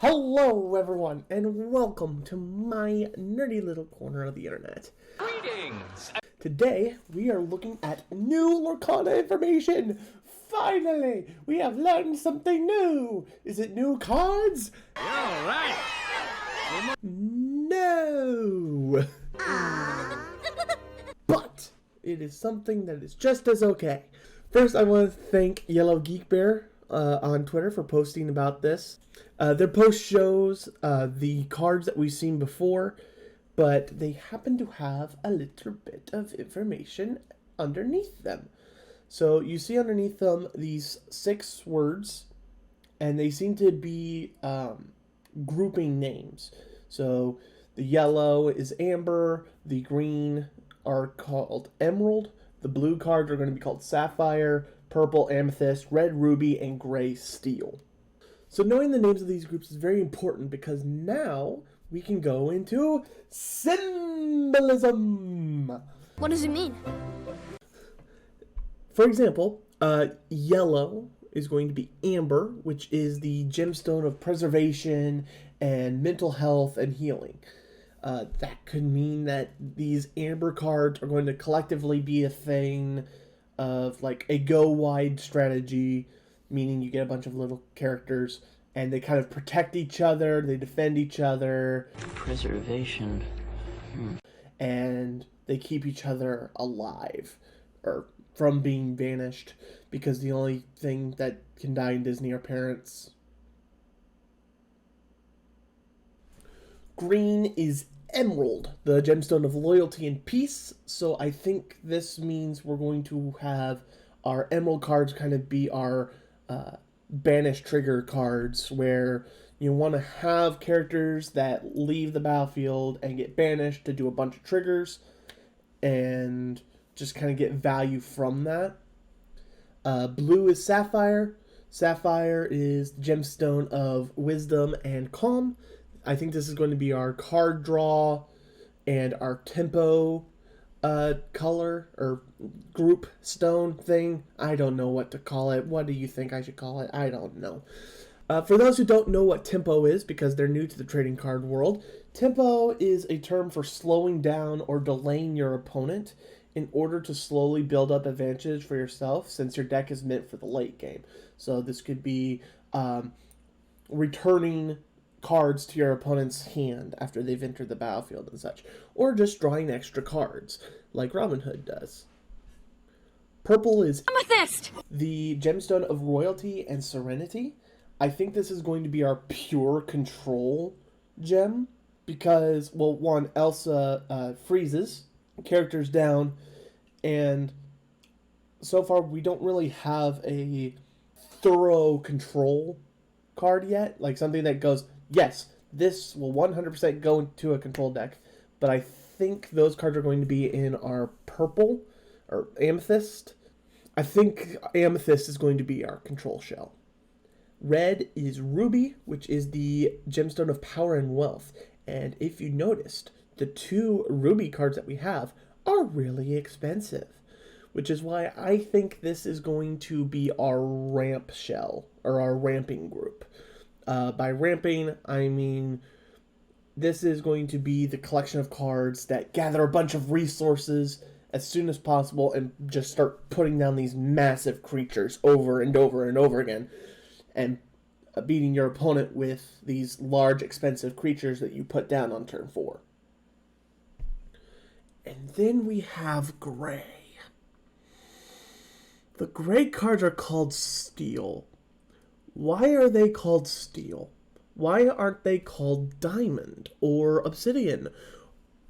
Hello everyone, and welcome to my nerdy little corner of the internet. Greetings! Today, we are looking at new Lorcana information! Finally! We have learned something new! Is it new cards? All right! No! But it is something that is just as okay. First, I want to thank Yellow Geek Bear on Twitter for posting about this. Their post shows the cards that we've seen before, but they happen to have a little bit of information underneath them. So you see underneath them these 6 words, and they seem to be grouping names. So the yellow is amber, the green are called emerald, the blue cards are going to be called sapphire, purple amethyst, red ruby, and gray steel. So knowing the names of these groups is very important because now we can go into symbolism. What does it mean? For example, yellow is going to be amber, which is the gemstone of preservation and mental health and healing. That could mean that these amber cards are going to collectively be a thing of like a go-wide strategy, meaning you get a bunch of little characters and they kind of protect each other, they defend each other. Preservation. And they keep each other alive, or from being vanished, because the only thing that can die in Disney are parents. Green is emerald, the gemstone of loyalty and peace, so I think this means we're going to have our emerald cards kind of be our banish trigger cards, where you want to have characters that leave the battlefield and get banished to do a bunch of triggers and just kind of get value from that. Blue is sapphire. Sapphire is the gemstone of wisdom and calm. I think this is going to be our card draw and our tempo color or group stone thing. I don't know what to call it. What do you think I should call it? I don't know. For those who don't know what tempo is, because they're new to the trading card world, tempo is a term for slowing down or delaying your opponent in order to slowly build up advantage for yourself, since your deck is meant for the late game. So this could be returning cards to your opponent's hand after they've entered the battlefield and such, or just drawing extra cards like Robin Hood does. Purple is Amethyst! The gemstone of royalty and serenity. I think this is going to be our pure control gem because, well, one, Elsa freezes characters down, and so far we don't really have a thorough control card yet, like something that goes, yes, this will 100% go into a control deck, but I think those cards are going to be in our purple, or amethyst. I think amethyst is going to be our control shell. Red is ruby, which is the gemstone of power and wealth, and if you noticed, the 2 ruby cards that we have are really expensive, which is why I think this is going to be our ramp shell, or our ramping group. By ramping, I mean this is going to be the collection of cards that gather a bunch of resources as soon as possible and just start putting down these massive creatures over and over and over again, and beating your opponent with these large, expensive creatures that you put down on turn 4. And then we have gray. The gray cards are called steel. Why are they called steel? Why aren't they called diamond or obsidian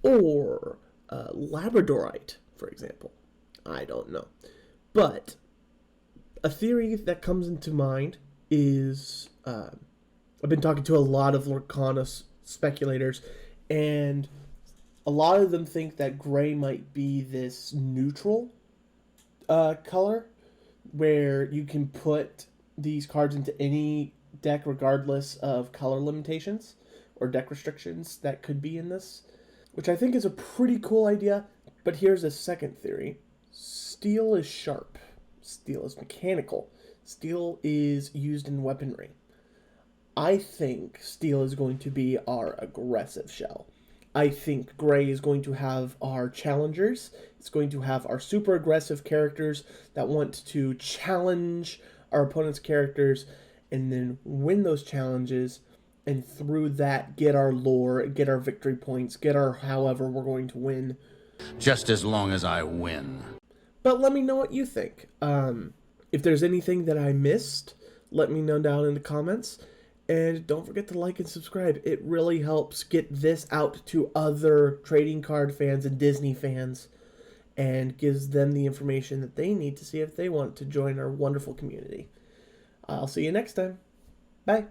or labradorite, for example? I don't know. But a theory that comes into mind is, I've been talking to a lot of Lorcana speculators, and a lot of them think that gray might be this neutral color, where you can put these cards into any deck regardless of color limitations or deck restrictions that could be in this, which I think is a pretty cool idea. But here's a second theory. Steel is sharp. Steel is mechanical. Steel is used in weaponry. I think Steel is going to be our aggressive shell. I think Gray is going to have our challengers. It's going to have our super aggressive characters that want to challenge our opponent's characters and then win those challenges, and through that get our lore, get our victory points, get our however we're going to win. Just as long as I win. But let me know what you think. If there's anything that I missed, let me know down in the comments. And don't forget to like and subscribe. It really helps get this out to other trading card fans and Disney fans and gives them the information that they need to see if they want to join our wonderful community. I'll see you next time. Bye.